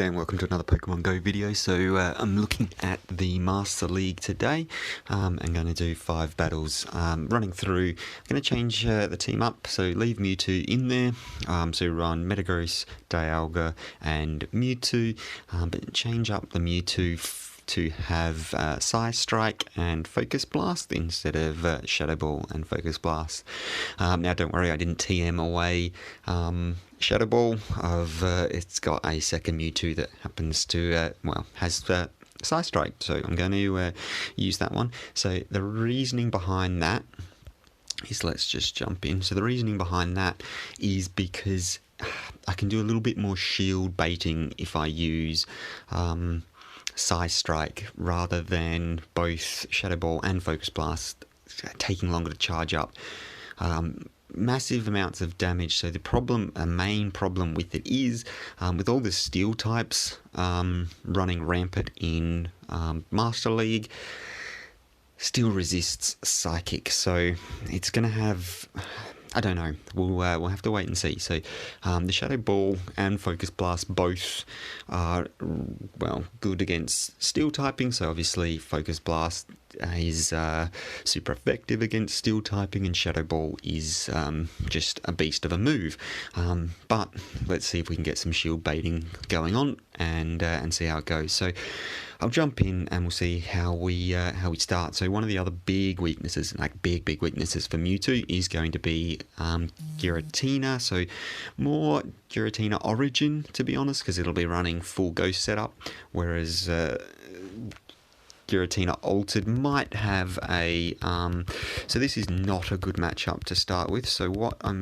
And welcome to another Pokemon Go video. So I'm looking at the Master League today. I'm going to do 5 battles. Running through, I'm going to change the team up. So leave Mewtwo in there. So run Metagross, Dialga and Mewtwo. But change up the Mewtwo to have Psystrike and Focus Blast instead of Shadow Ball and Focus Blast. Now don't worry, I didn't TM away Shadow Ball. It's got a second Mewtwo that happens to, has Psystrike, so I'm going to use that one. So the reasoning behind that is, let's just jump in. So the reasoning behind that is because I can do a little bit more shield baiting if I use Psystrike rather than both Shadow Ball and Focus Blast taking longer to charge up. Massive amounts of damage. So a main problem with it is with all the steel types running rampant in Master League, steel resists Psychic, so it's going to have, I don't know, we'll have to wait and see. So the Shadow Ball and Focus Blast both are, good against steel typing, so obviously Focus Blast is super effective against steel typing, and Shadow Ball is just a beast of a move. But let's see if we can get some shield baiting going on and see how it goes. So I'll jump in and we'll see how we start. So one of the other big weaknesses, like big weaknesses for Mewtwo, is going to be Giratina. So more Giratina Origin, to be honest, because it'll be running full Ghost setup, whereas Giratina Altered might have a, so this is not a good matchup to start with. So I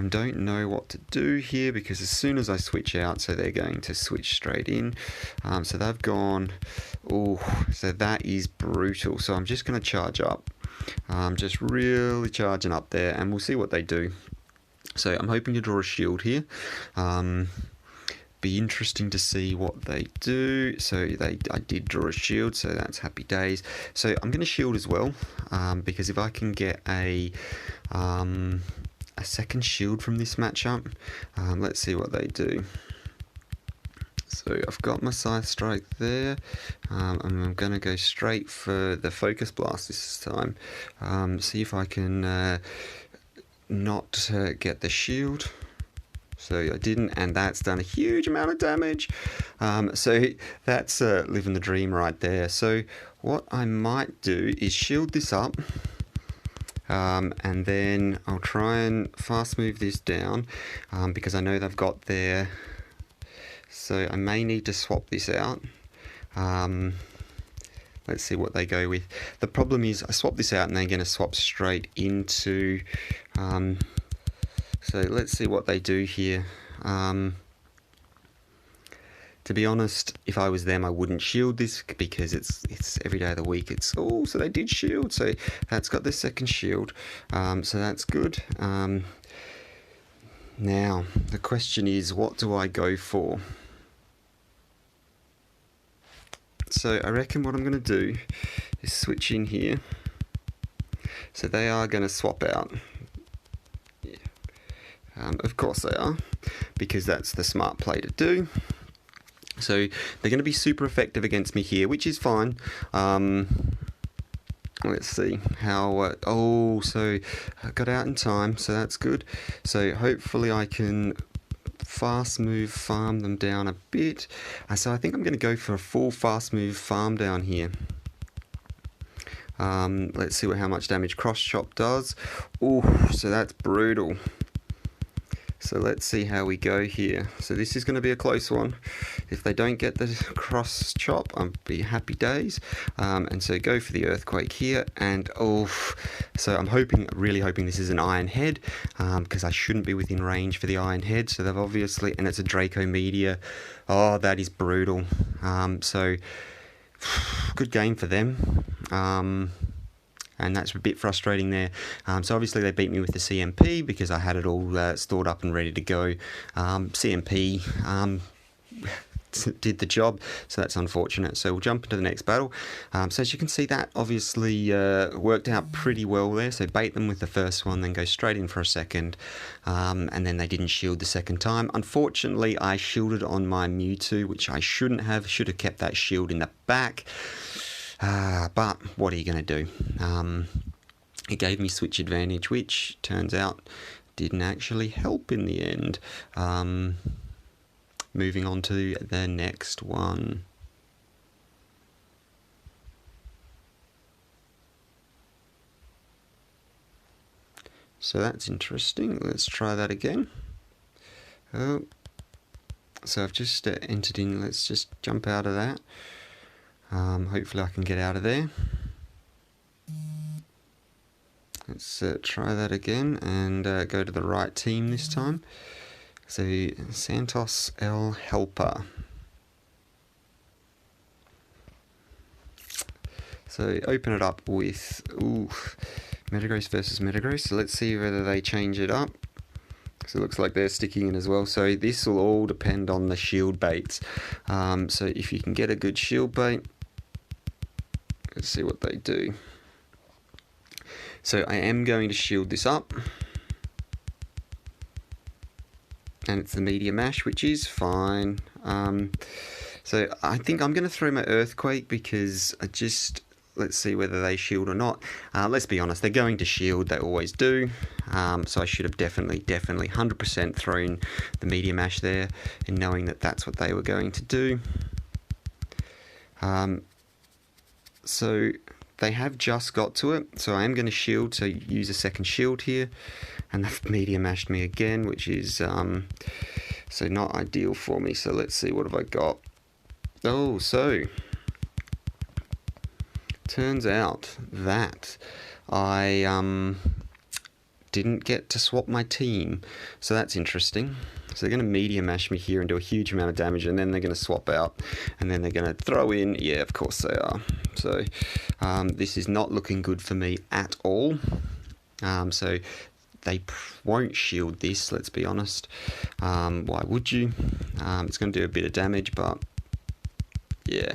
don't know what to do here, because as soon as I switch out, so they're going to switch straight in. So they've gone, so that is brutal. So I'm just going to charge up, just really charging up there, and we'll see what they do. So I'm hoping to draw a shield here. Be interesting to see what they do. So I did draw a shield, so that's happy days. So I'm going to shield as well, because if I can get a second shield from this matchup, let's see what they do. So I've got my Psystrike there, and I'm going to go straight for the Focus Blast this time. See if I can not get the shield. So I didn't, and that's done a huge amount of damage. So that's living the dream right there. So what I might do is shield this up, and then I'll try and fast move this down, because I know they've got their, so I may need to swap this out. Let's see what they go with. The problem is I swap this out and they're going to swap straight into, so let's see what they do here. To be honest, if I was them, I wouldn't shield this, because it's every day of the week. So they did shield, so that's got the second shield, so that's good. Now the question is, what do I go for? So I reckon what I'm going to do is switch in here. So they are going to swap out. Of course they are, because that's the smart play to do. So they're going to be super effective against me here, which is fine. Let's see how, so I got out in time, so that's good. So hopefully I can fast move farm them down a bit. So I think I'm going to go for a full fast move farm down here. Let's see how much damage Cross Chop does. So that's brutal. So let's see how we go here. So this is going to be a close one. If they don't get the Cross Chop, I'll be happy days. And so go for the Earthquake here. And so I'm really hoping this is an Iron Head, because I shouldn't be within range for the Iron Head. So they've obviously, and it's a Draco Meteor. That is brutal. So good game for them. And that's a bit frustrating there. So obviously they beat me with the CMP, because I had it all stored up and ready to go. CMP, did the job, so that's unfortunate. So we'll jump into the next battle. So as you can see, that obviously worked out pretty well there. So bait them with the first one, then go straight in for a second, and then they didn't shield the second time. Unfortunately, I shielded on my Mewtwo, which I shouldn't have. Should have kept that shield in the back. But what are you going to do? It gave me switch advantage, which turns out didn't actually help in the end. Moving on to the next one. So that's interesting. Let's try that again. Oh, so I've just entered in. Let's just jump out of that. Hopefully I can get out of there. Let's try that again and go to the right team this time. So Santos L. Helper. So open it up with Metagross versus Metagross. So let's see whether they change it up. So it looks like they're sticking in as well. So this will all depend on the shield baits. So if you can get a good shield bait, let's see what they do. So I am going to shield this up. And it's the Meteor Mash, which is fine. So I think I'm going to throw my Earthquake because let's see whether they shield or not. Let's be honest, they're going to shield, they always do. So I should have definitely 100% thrown the Meteor Mash there, and knowing that that's what they were going to do. So they have just got to it, so I am going to shield, so use a second shield here, and they've Meteor Mashed me again, which is so not ideal for me. So let's see, what have I got? Oh, so turns out that I didn't get to swap my team, so that's interesting. So they're going to Meteor Mash me here and do a huge amount of damage, and then they're going to swap out, and then they're going to throw in, yeah, of course they are. So this is not looking good for me at all. So they won't shield this, let's be honest. Why would you? It's going to do a bit of damage, but yeah.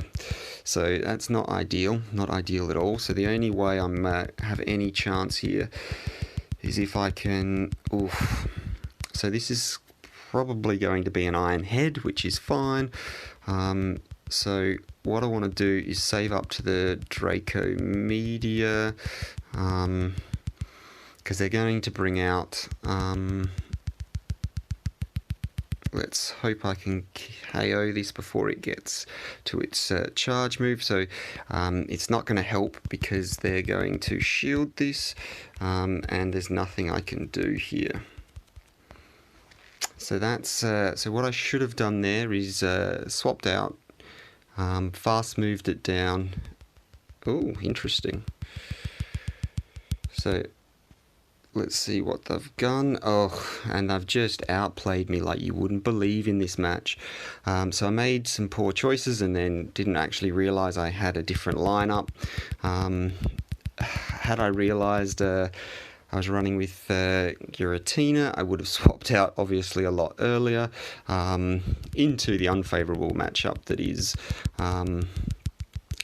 So that's not ideal at all. So the only way I'm have any chance here is if I can. So this is probably going to be an Iron Head, which is fine. So what I want to do is save up to the Draco Meteor, because they're going to bring out. Let's hope I can KO this before it gets to its charge move. So it's not going to help because they're going to shield this, and there's nothing I can do here. So that's so what I should have done there is swapped out, fast moved it down. Oh, interesting. So let's see what they've done. Oh, and they've just outplayed me like you wouldn't believe in this match. So I made some poor choices and then didn't actually realise I had a different lineup. Had I realised I was running with Giratina, I would have swapped out obviously a lot earlier into the unfavourable matchup that is.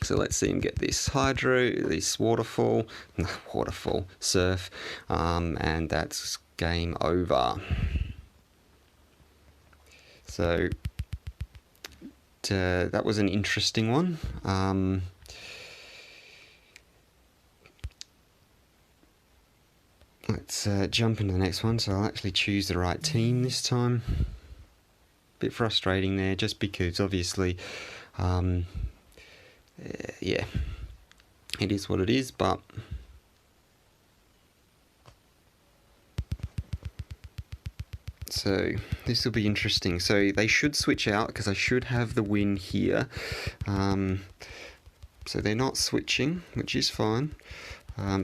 So let's see him get this Hydro, this Waterfall, Surf, and that's game over. So that was an interesting one. Let's jump into the next one. So I'll actually choose the right team this time. Bit frustrating there, just because obviously, yeah, it is what it is, but so this will be interesting. So they should switch out because I should have the win here. So they're not switching, which is fine.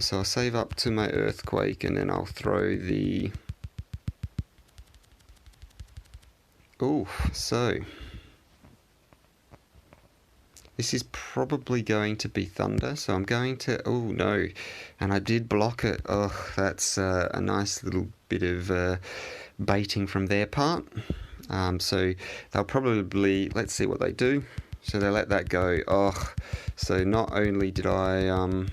So I'll save up to my Earthquake and then I'll throw the... So this is probably going to be Thunder, so I'm going to... Oh no, and I did block it. Oh, that's a nice little bit of baiting from their part. So they'll probably, let's see what they do. So they let that go. Oh, so not only did I...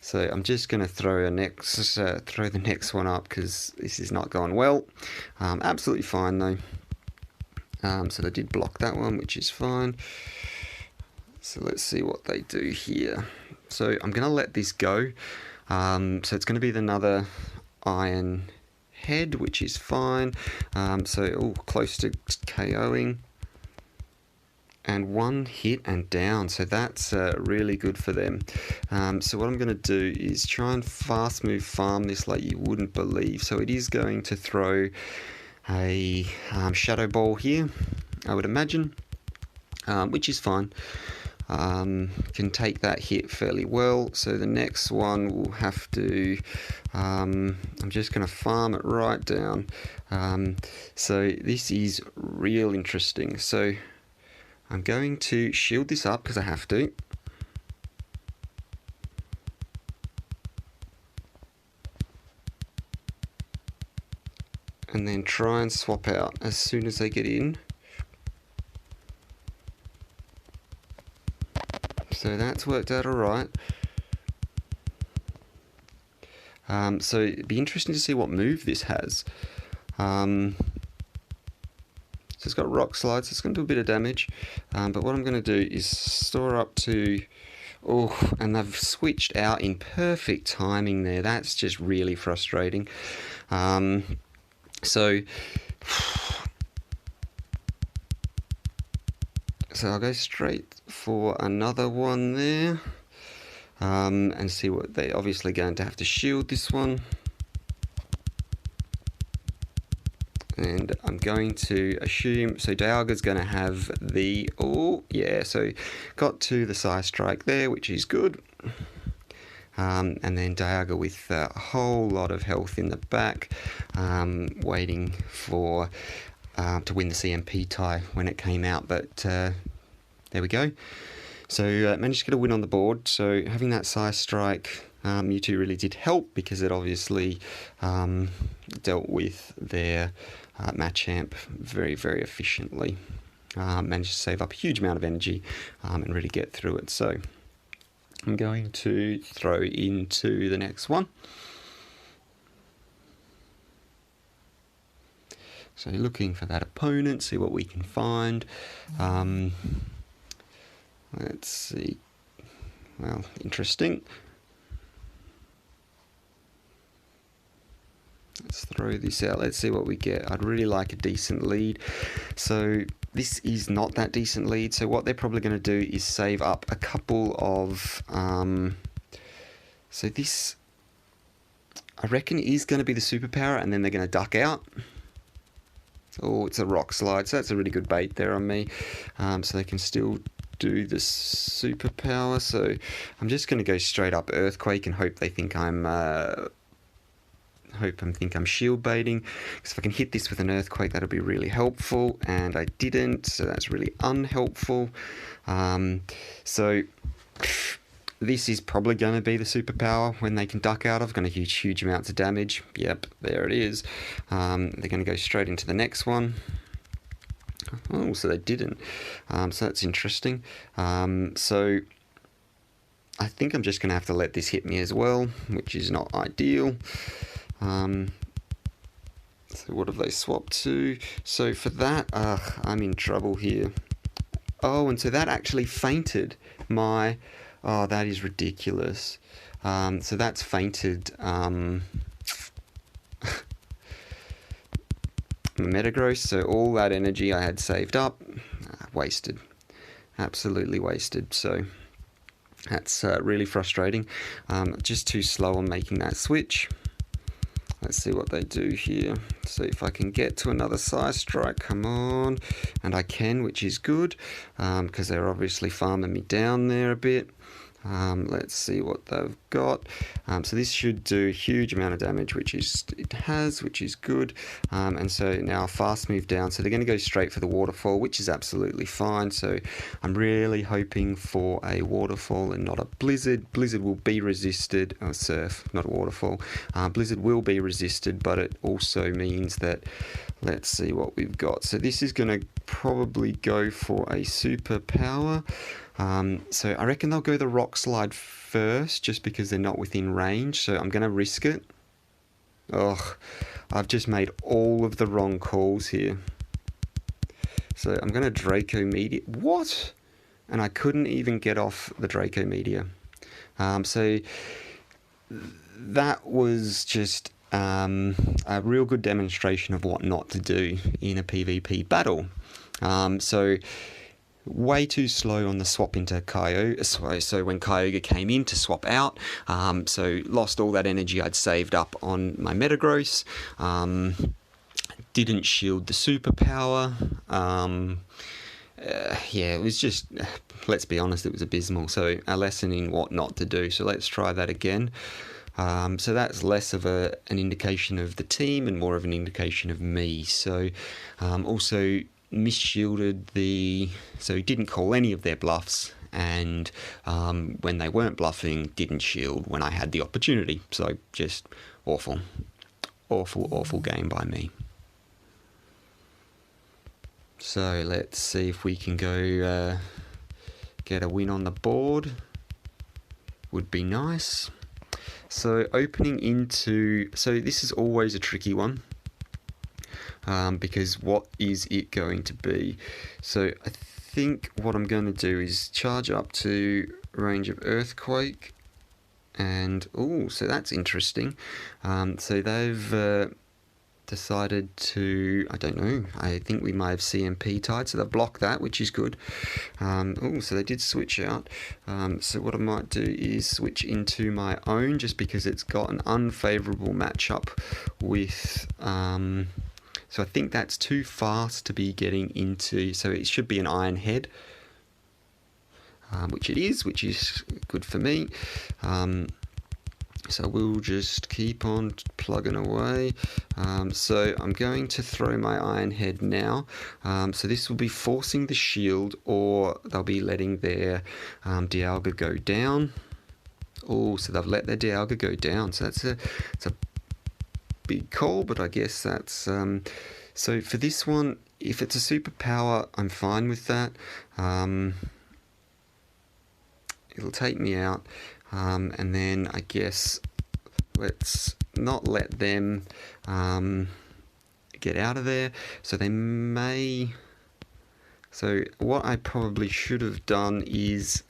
So I'm just going to throw the next one up because this is not going well. Absolutely fine though. So they did block that one, which is fine. So let's see what they do here. So I'm going to let this go. So it's going to be another Iron Head, which is fine. So close to KOing. And one hit and down, so that's really good for them. So what I'm going to do is try and fast move farm this like you wouldn't believe. So it is going to throw a Shadow Ball here, I would imagine, which is fine. Can take that hit fairly well. So the next one will have to, I'm just going to farm it right down. So this is real interesting. So I'm going to shield this up because I have to. And then try and swap out as soon as they get in. So that's worked out alright. So it'd be interesting to see what move this has. So it's got Rock Slide, so it's going to do a bit of damage. But what I'm going to do is store up to... Oh, and they've switched out in perfect timing there. That's just really frustrating. So I'll go straight for another one there. And see what they're obviously going to have to shield this one. And I'm going to assume, so Dialga's going to have the, so got to the Psystrike there, which is good. And then Dialga with a whole lot of health in the back, waiting for to win the CMP tie when it came out, but there we go. So managed to get a win on the board, so having that Psystrike Mewtwo really did help because it obviously dealt with their Machamp very, very efficiently. Managed to save up a huge amount of energy and really get through it. So I'm going to throw into the next one. So looking for that opponent, see what we can find. Let's see. Well, interesting. Let's throw this out. Let's see what we get. I'd really like a decent lead. So this is not that decent lead. So what they're probably going to do is save up a couple of... so this, I reckon, is going to be the superpower, and then they're going to duck out. Oh, it's a Rock Slide. So that's a really good bait there on me. So they can still do the superpower. So I'm just going to go straight up Earthquake and hope they think I'm... think I'm shield baiting, because if I can hit this with an Earthquake, that'll be really helpful, and I didn't, so that's really unhelpful. So this is probably going to be the superpower when they can duck out of. Going to huge amounts of damage. Yep, there it is. They're going to go straight into the next one. Oh, so they didn't. So that's interesting. So I think I'm just going to have to let this hit me as well, which is not ideal. So what have they swapped to? So for that, I'm in trouble here. Oh, and so that actually fainted my... Oh, that is ridiculous. So that's fainted Metagross, so all that energy I had saved up, wasted. Absolutely wasted. So that's really frustrating. Just too slow on making that switch. Let's see what they do here. See if I can get to another Psystrike. Come on. And I can, which is good, because they're obviously farming me down there a bit. Let's see what they've got. So this should do a huge amount of damage, which is good. And so now fast move down. So they're going to go straight for the waterfall, which is absolutely fine. So I'm really hoping for a waterfall and not a blizzard. Blizzard will be resisted. Oh, surf, not a waterfall. Blizzard will be resisted, but it also means that, let's see what we've got. So this is going to probably go for a super power. So I reckon they'll go the rock slide first, just because they're not within range. So I'm going to risk it. Ugh, I've just made all of the wrong calls here. So I'm going to Draco Meteor. What? And I couldn't even get off the Draco Meteor. So that was just a real good demonstration of what not to do in a PvP battle. So way too slow on the swap into Kyogre. So when Kyogre came in to swap out, so lost all that energy I'd saved up on my Metagross. Didn't shield the superpower. Yeah, it was just, let's be honest, it was abysmal. So a lesson in what not to do. So let's try that again. So that's less of an indication of the team and more of an indication of me. So also misshielded so he didn't call any of their bluffs, and when they weren't bluffing, didn't shield when I had the opportunity. So just awful game by me. So let's see if we can go get a win on the board. Would be nice. So opening into, so this is always a tricky one. Because what is it going to be? So I think what I'm going to do is charge up to range of Earthquake, and so that's interesting. So they've decided to, I don't know, I think we might have CMP tied, so they've blocked that, which is good. So they did switch out. So what I might do is switch into my own, just because it's got an unfavourable matchup with so I think that's too fast to be getting into, so it should be an Iron Head, which it is, which is good for me. So we'll just keep on plugging away. So I'm going to throw my Iron Head now. So this will be forcing the shield, or they'll be letting their Dialga go down. So they've let their Dialga go down. So it's a big call, but I guess that's so for this one, if it's a superpower, I'm fine with that. It'll take me out, and then I guess let's not let them get out of there. So they may, so what I probably should have done is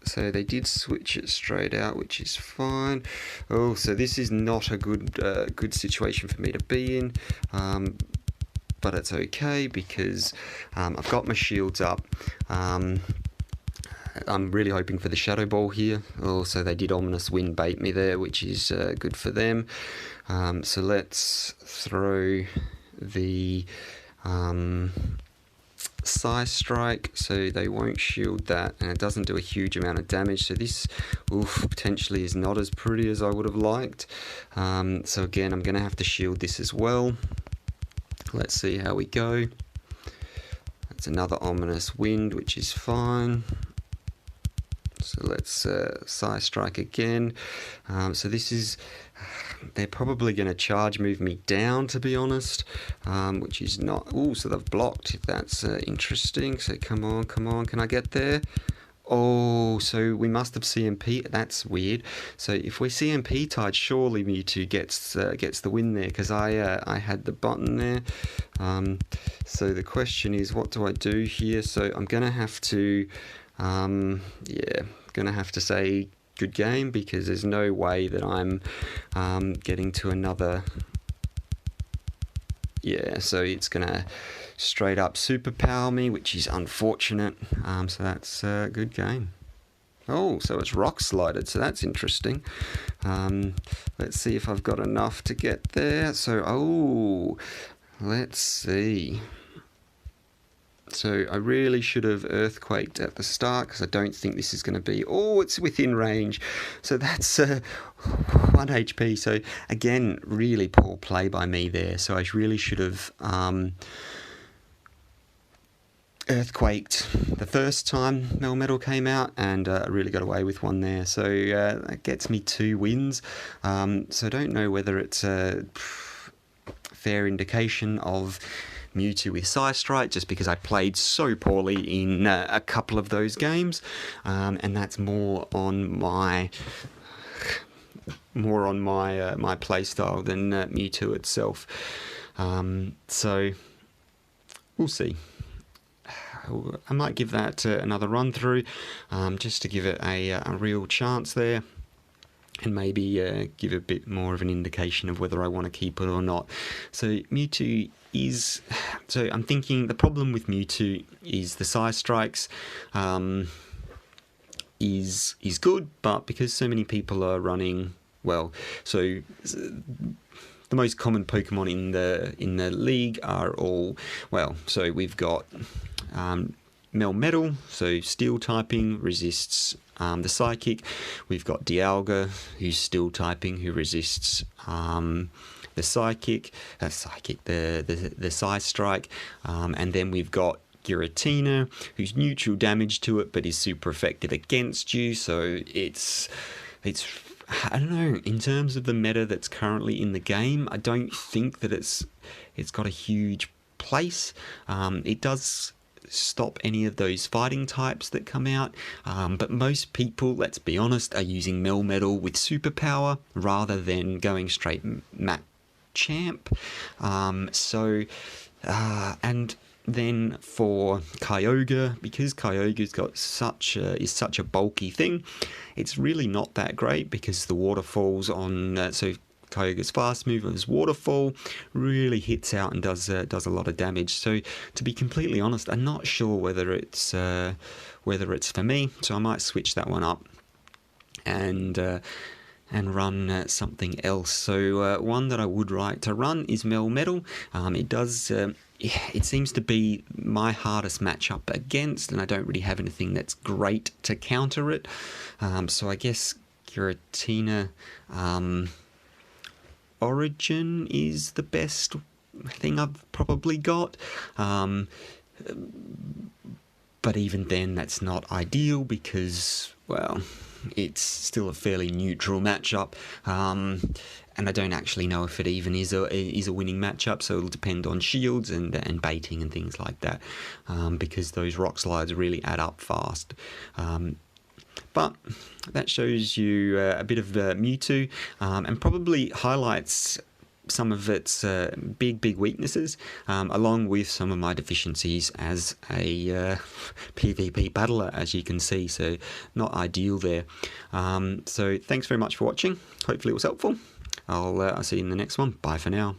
so they did switch it straight out, which is fine. So this is not a good situation for me to be in, but it's okay because I've got my shields up. I'm really hoping for the Shadow Ball here. So they did Ominous Wind bait me there, which is good for them. So let's throw the Psystrike, so they won't shield that, and it doesn't do a huge amount of damage. So this potentially is not as pretty as I would have liked. So again, I'm going to have to shield this as well. Let's see how we go. That's another Ominous Wind, which is fine. So let's Psystrike again. So this is, they're probably going to charge move me down, to be honest, which is not, so they've blocked. That's interesting. So come on, can I get there? So we must have CMP. That's weird. So if we're CMP tied, surely Mewtwo gets the win there, because I had the button there. So the question is, what do I do here? So I'm gonna have to say good game, because there's no way that I'm getting to another. So it's gonna straight up superpower me, which is unfortunate. So that's a good game. So it's rock slided, so that's interesting. Let's see if I've got enough to get there. So let's see. So I really should have Earthquaked at the start, because I don't think this is going to be... Oh, it's within range. So that's 1 HP. So again, really poor play by me there. So I really should have Earthquaked the first time Melmetal came out, and I really got away with one there. So that gets me 2 wins. So I don't know whether it's a fair indication of Mewtwo with Psystrike, just because I played so poorly in a couple of those games, and that's more on my my playstyle than Mewtwo itself. So we'll see. I might give that another run through, just to give it a real chance there, and maybe give a bit more of an indication of whether I want to keep it or not. So Mewtwo is... So I'm thinking the problem with Mewtwo is the Psystrikes is good, but because so many people are running... Well, so the most common Pokemon in the league are all... Well, so we've got Melmetal, so Steel typing, resists the Psychic. We've got Dialga, who's Steel typing, who resists the Psystrike, and then we've got Giratina, who's neutral damage to it, but is super effective against you. So it's I don't know, in terms of the meta that's currently in the game, I don't think that it's got a huge place. It does stop any of those fighting types that come out, but most people, let's be honest, are using Melmetal with superpower rather than going straight Machamp. And then for Kyogre, because Kyogre's got is such a bulky thing, it's really not that great, because the waterfalls on so Kyogre's fast mover's waterfall really hits out and does a lot of damage. So to be completely honest, I'm not sure whether it's for me. So I might switch that one up and run something else. So one that I would like to run is Melmetal. It does. It seems to be my hardest matchup against, and I don't really have anything that's great to counter it. So I guess Giratina Origin is the best thing I've probably got. But even then, that's not ideal, because, well, it's still a fairly neutral matchup, and I don't actually know if it even is a winning matchup. So it'll depend on shields and baiting and things like that, because those rock slides really add up fast. But that shows you a bit of Mewtwo, and probably highlights some of its big weaknesses, along with some of my deficiencies as a PvP battler, as you can see. So not ideal there. So thanks very much for watching. Hopefully it was helpful. I'll see you in the next one. Bye for now.